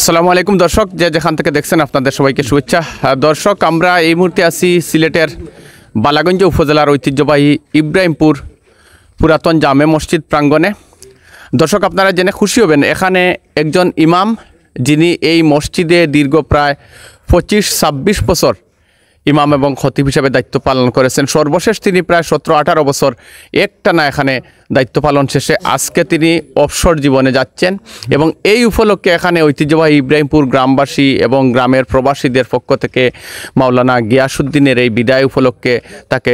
আসসালামু আলাইকুম দর্শক, যে যেখান থেকে দেখছেন আপনাদের সবাইকে শুভেচ্ছা। দর্শক, আমরা এই মুহূর্তে আছি সিলেটের বালাগঞ্জ উপজেলার ঐতিহ্যবাহী ইব্রাহিমপুর পুরাতন জামে মসজিদ প্রাঙ্গণে। দর্শক, আপনারা জেনে খুশি হবেন, এখানে একজন ইমাম যিনি এই মসজিদে দীর্ঘ প্রায় 25-26 বছর ইমাম এবং খতিব হিসাবে দায়িত্ব পালন করেছেন। সর্বশেষ তিনি প্রায় 17-18 বছর একটানা এখানে দায়িত্ব পালন শেষে আজকে তিনি অবসর জীবনে যাচ্ছেন এবং এই উপলক্ষে এখানে ঐতিহ্যবাহী ইব্রাহিমপুর গ্রামবাসী এবং গ্রামের প্রবাসীদের পক্ষ থেকে মাওলানা গিয়াসউদ্দিনের এই বিদায় উপলক্ষে তাকে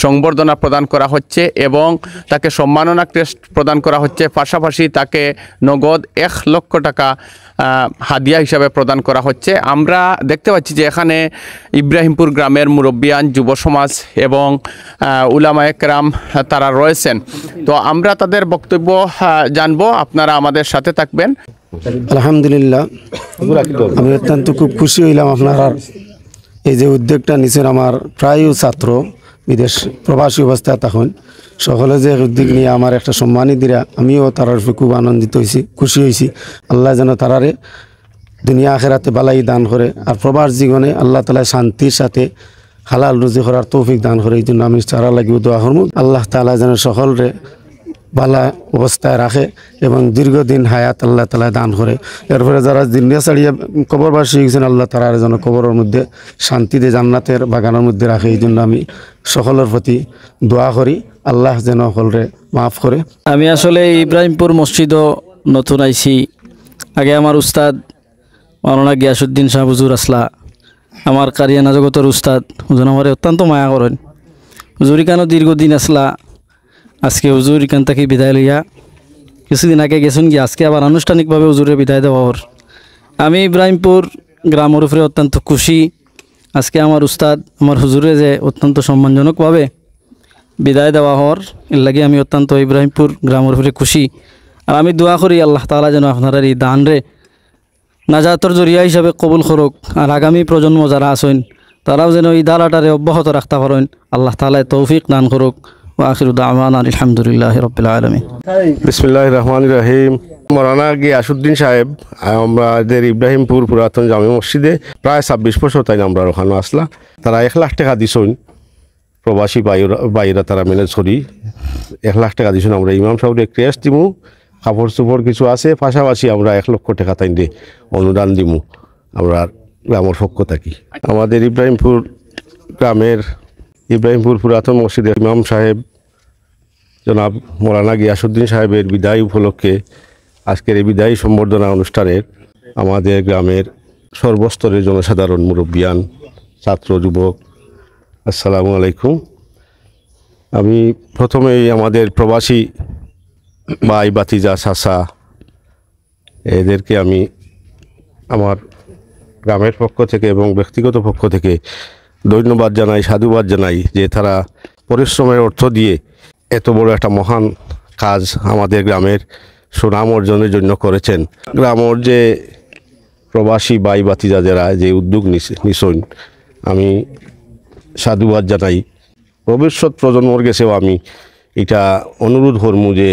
সংবর্ধনা প্রদান করা হচ্ছে এবং তাকে সম্মাননা ক্রেস্ট প্রদান করা হচ্ছে। পাশাপাশি তাকে নগদ 1 লক্ষ টাকা হাদিয়া হিসাবে প্রদান করা হচ্ছে। আমরা দেখতে পাচ্ছি যে এখানে ইব্রাহিমপুর গ্রামের মুরব্বিয়ান, যুব সমাজ এবং উলামায়ে কেরাম তারা রয়েছেন। তো আমরা তাদের বক্তব্য জানবো, আপনারা আমাদের সাথে থাকবেন। আলহামদুলিল্লাহ, আমি অত্যন্ত খুব খুশি হইলাম আপনারা এই যে উদ্যোগটা নিছেন। আমার প্রায় ছাত্র বিদেশ প্রবাসী অবস্থায় তখন সকলে যে উদ্যোগ নিয়ে আমার একটা সম্মানী দিরা, আমিও তারার খুব আনন্দিত হয়েছি, খুশি হয়েছি। আল্লাহ যেন তারারে দুনিয়া আখেরাতে বালাই দান করে, আর প্রবাস জীবনে আল্লাহ তাআলা শান্তির সাথে হালাল রুজি করার তৌফিক দান করে। এই জন্য আমি তারা লাগিও দোয়া করব, আল্লাহ তাআলা যেন সকলরে বালা অবস্থায় রাখে এবং দীর্ঘদিন হায়াত আল্লাহ তাআলা দান করে। এরপরে যারা দুনিয়া ছাড়িয়ে কবরবাসী হয়েছেন, আল্লাহ তাআলা যেন কবরের মধ্যে শান্তিতে জান্নাতের বাগানের মধ্যে রাখে। এই জন্য আমি সকলের প্রতি দোয়া করি, আল্লাহ যেন সকলরে মাফ করে। আমি আসলে ইব্রাহিমপুর মসজিদও নতুন আইছি। আগে আমার উস্তাদ মাওলানা গিয়াসউদ্দিন শাহ হুজুর আসলা, আমার কারিয়ানা জগতের উস্তাদ হুজুর আমার অত্যন্ত মায়া করেন। হুজুর ইখানো দীর্ঘদিন আসলা, আজকে হুজুর ইখান থেকে বিদায় লইয়া কিছুদিন আগে গেছেন গিয়ে আজকে আবার আনুষ্ঠানিকভাবে হুজুরের বিদায় দেওয়ার। আমি ইব্রাহিমপুর গ্রামের উপরে অত্যন্ত খুশি। আজকে আমার উস্তাদ আমার হুজুরে যে অত্যন্ত সম্মানজনকভাবে বিদায় দেওয়া হওয়ার, এর লাগে আমি অত্যন্ত ইব্রাহিমপুর গ্রামের উপরে খুশি। আর আমি দোয়া করি আল্লাহ তাআলা যেন আপনারা এই দান রে নাজাতর জরিয়া হিসাবে কবুল করুক, আর আগামী প্রজন্ম যারা আছেন তারাও যেন এই দালাটারে অব্যাহত রাখতে পারেন। আল্লাহ তাআলা তৌফিক দান করুক। ওয়া আখিরু দাওয়ানা আলহামদুলিল্লাহি রাব্বিল আলামিন। বিসমিল্লাহির রহমানির রহিম। মাওলানা গিয়াসউদ্দিন সাহেব আমাদের ইব্রাহিমপুর পুরাতন জামে মসজিদে প্রায় 26 বছর তাই আমরা ওখানে আসলা। তারা 1 লাখ টাকা দিছেন, প্রবাসী বাইরা তারা ম্যানেজ করি 1 লাখ টাকা দিছেন। আমরা ইমাম সাহেবের ক্রেস্ট দিমু, কাপড় চোপড় কিছু আছে, পাশাপাশি আমরা 1 লক্ষ টাকা তাই দিয়ে অনুদান দিমু আমরা গ্রামের পক্ষ থাকি। আমাদের ইব্রাহিমপুর গ্রামের ইব্রাহিমপুর পুরাতন মসজিদের ইমাম সাহেব জনাব মাওলানা গিয়াসউদ্দিন সাহেবের বিদায় উপলক্ষে আজকের এই বিদায়ী সম্বর্ধনা অনুষ্ঠানের আমাদের গ্রামের সর্বস্তরের জনসাধারণ, মুরব্বিয়ান, ছাত্র, যুবক, আসসালামু আলাইকুম। আমি প্রথমেই আমাদের প্রবাসী ভাই, বাতিজা, চাচা এদেরকে আমি আমার গ্রামের পক্ষ থেকে এবং ব্যক্তিগত পক্ষ থেকে ধন্যবাদ জানাই, সাধুবাদ জানাই যে তারা পরিশ্রমের অর্থ দিয়ে এত বড় একটা মহান কাজ আমাদের গ্রামের সুনাম অর্জনের জন্য করেছেন। গ্রামের যে প্রবাসী ভাই বাতিজা যারা যে উদ্যোগ নিছেন, আমি সাধুবাদ জানাই। ভবিষ্যৎ প্রজন্মর কাছেও আমি এটা অনুরোধ করবো যে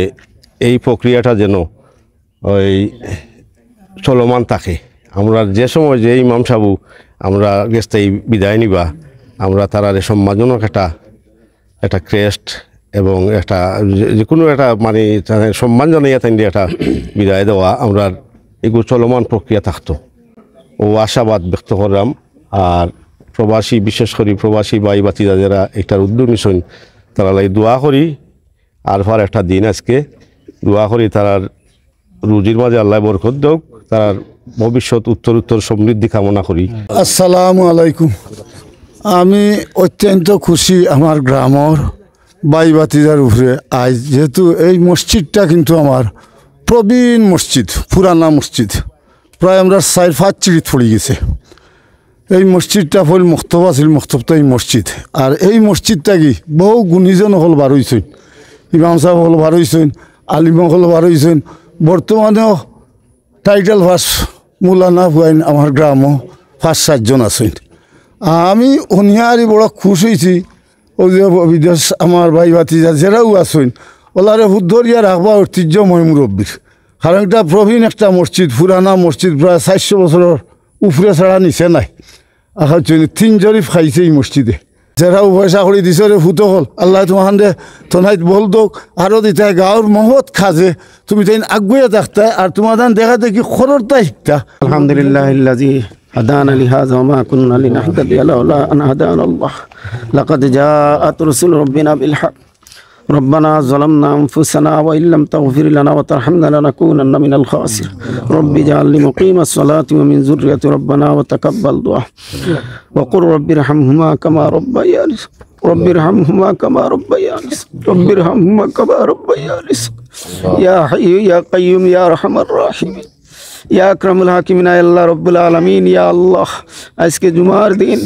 এই প্রক্রিয়াটা যেন ওই চলমান থাকে। আমরা যে সময় যে ইমাম সাহেব আমরা গেছতে বিদায় নিবা, আমরা তারারে সম্মানজনক একটা ক্রেস্ট এবং একটা যে কোনো একটা মানে সম্মান জানাইয়া তাই একটা বিদায় দেওয়া, আমরা এগুলো চলমান প্রক্রিয়া থাকতো ও আশাবাদ ব্যক্ত করলাম। আর প্রবাসী, বিশেষ করে প্রবাসী ভাই বাতিজা যারা একটার উদ্যোগ নিছেন, তারা লাই দোয়া করি। আর ভার একটা দিন আজকে দোয়া করি তারার রুজির মাঝে আল্লাহ বরকত দেওক, তার ভবিষ্যৎ উত্তর সমৃদ্ধি কামনা করি। আসসালামু আলাইকুম। আমি অত্যন্ত খুশি আমার গ্রামের ভাই বাতিজার উপরে আজ, যেহেতু এই মসজিদটা কিন্তু আমার প্রবীণ মসজিদ, পুরানা মসজিদ, প্রায় আমরা 4-5 চিড়ি পড়ে গেছে। এই মসজিদটা হল মক্তব আছিল, মক্তবটা এই মসজিদ। আর এই মসজিদটা কি বহু গুণীজন হল বার হয়েছেন, ইমাম সাহেব হল বার হয়েছেন, আলিম হল বার হয়েছেন। বর্তমানেও টাইটেল ফার্স্ট মৌলানা হুয়াইন আমার গ্রামও 5-7 জন আছেন। আমি অনিহারি বড় খুশ হয়েছি। ওই যে বিদেশ আমার ভাই ভাতিজা যারাও আছেন, ওলারে হুদ্ধরিয়া রাখবা ঐতিহ্যময় মুরব্বীর কারণ এটা প্রবীণ একটা মসজিদ, পুরানা মসজিদ, প্রায় 400 বছরের উপরে ছাড়া নিচে নাই। আখার জন্য 3 জরিফ খাইছে এই মসজিদে। যারা পয়সা করে দিছে রে ফুটো হল, আল্লাহ তোমার দে তনাইত বল দোক আরও দিতে গাঁৱৰ মহৎ খাজে তুমি তাই আগুয়ে থাকতে আর তোমার দেখা দেখি খররটা শিখতা। আলহামদুলিল্লাহিল্লাযী হাদানা লিহাযা ওয়া মা কুন্না লিনাহতাদিয়া লাউলা আন হাদানা আল্লাহ লাকাদ জাআত রাসূলু রাব্বিনা বিল হক ربنا ظلمنا أنفسنا وإن لم تغفر لنا وترحمنا لنكونن من الخاسرين رب اجعلني مقيم الصلاة ومن ذريتي ربنا وتقبل دعاء وقل رب ارحمهما كما ربياني رب ارحمهما كما ربياني رب ارحمهما كما ربياني يا حي يا قيوم يا أرحم الراحمين يا أكرم الحاكمين يا الله رب العالمين يا الله আজকে জুমার দিন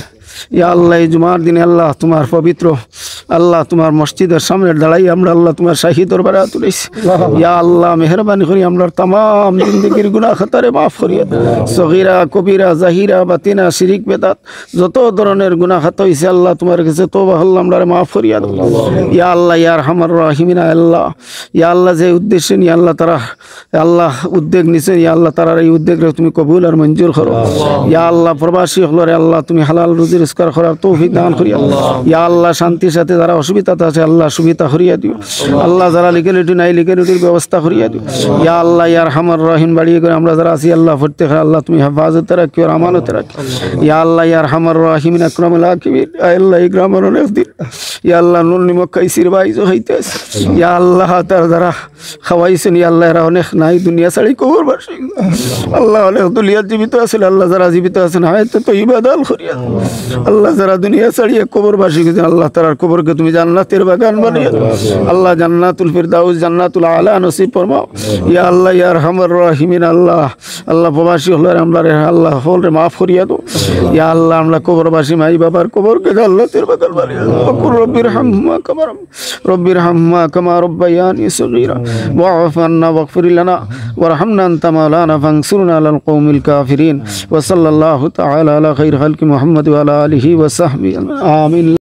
ইয়া আল্লাহ, এই জুমার দিনে আল্লাহ তোমার পবিত্র আল্লাহ তোমার মসজিদের সামনে দাঁড়াই আমরা আল্লাহ তোমার শাহী দরবারে তুলেছি। ইয়া আল্লাহ মেহরবানি করি আমরা তামাম জিন্দগির গুনাহ খাতারে মাফ করিয়া সগীরা কবিরা জাহিরা বাতিনা শিরিক বেদাত যত ধরনের গুনাহ খাতা হইছে আল্লাহ তোমার কাছে তওবা আল্লাহ আমরা মাফ করিয়া দাও। ইয়া আল্লাহ ইয়া আরহামার রাহিমিন আল্লাহ, ইয়া আল্লাহ যে উদ্দেশ্যে নিয়ে আল্লাহ তারা আল্লাহ উদ্যোগ নিছেন, ইয়া আল্লাহ তারা এই উদ্যোগরে তুমি কবুল আর মঞ্জুর করো। ইয়া আল্লাহ প্রবাসী হলরে আল্লাহ তুমি হালাল রুজি রিজকার করার তৌফিক দান করিয়া। ইয়া আল্লাহ শান্তির সাথে যারা অসুবিধাতে আছে আল্লাহ সুবিধা করিয়া দিও। আল্লাহ যারা লিগেলিটি নাই লিগেলিটির ব্যবস্থা করিয়া দিও। ইয়া আল্লাহ ইয়া আরহামার রাহিম বাড়িয়ে করে আমরা যারা আছি আল্লাহ প্রত্যেক আল্লাহ তুমি হেফাজতে রাখি আর আমানতে রাখি। ইয়া আল্লাহ ইয়া আরহামার রাহিমিন আকরামুল হাকিমিন আল্লাহ এই গ্রামের অনেক দিন ইয়া আল্লাহ নুন নিমক খাইছির বাইজ হইতেছে। ইয়া আল্লাহ তার যারা খাওয়াইছেন ইয়া আল্লাহ এরা অনেক নাই দুনিয়া ছাড়ি কবর বাসি আল্লাহ অনেক দুনিয়ার জীবিত আছে আল্লাহ যারা জীবিত আছেন হায়াতে তো ইবাদত করিয়া আল্লাহ যারা দুনিয়া ছাড়িয়ে কবর বাসি গেছেন আল্লাহ তার কবরকে তুমি জান্নাতের বাগান বানিয়ে আল্লাহ জান্নাতুল ফিরদাউস জান্নাতুল আলা নসিব ফরমাও। ইয়া আল্লাহ ইয়া আরহামার রাহিমিন আল্লাহ আল্লাহ প্রবাসী হল আমরা আল্লাহ হলরে মাফ করিয়া দো। ইয়া আল্লাহ আমরা কবরবাসী মাই বাবার কবরকে জান্নাতের বাগান বানিয়ে দাও। রব্বির হাম্মা কামা রব্বায়ানি সগীরা ওয়া'ফু আন্না ওয়াগফির লানা ওয়ারহামনা আনতা মাওলানা ফানসুরনা আলাল কওমিল কাফিরিন ওয়া সাল্লাল্লাহু তাআলা আলা খাইরি খালকি মুহাম্মদ ওয়া আলা আলিহি ওয়া সাহবিহি আমিন।